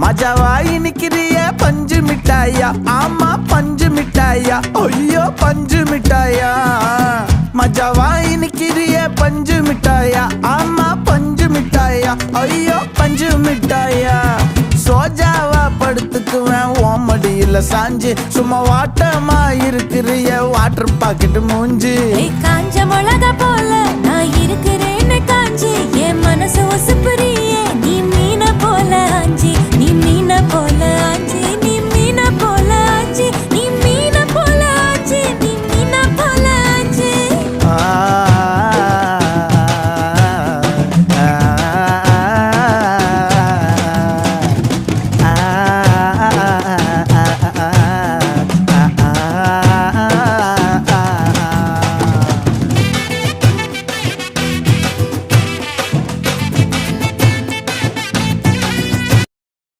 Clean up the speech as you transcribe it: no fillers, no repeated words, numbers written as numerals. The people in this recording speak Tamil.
மஜாவாய் நிக்கிறிய பஞ்சு மிட்டாயா, ஆமா பஞ்சு மிட்டாயா, ஐயோ பஞ்சு மிட்டாயா. மஜாவாய் நிக்கிறிய பஞ்சு மிட்டாயா, ஆமா பஞ்சு மிட்டாயா, ஐயோ பஞ்சு மிட்டாயா. சோஜாவா படுத்துக்குவேன் ஓமடியில சாஞ்சு, சும்மா வாட்டமா இருக்கிறிய வாட்டர் பாக்கெட் மூஞ்சி. காஞ்ச மிளகா போல நான் இருக்கிறேன்னு காஞ்சி என் மனசு ஒசுப்புரிய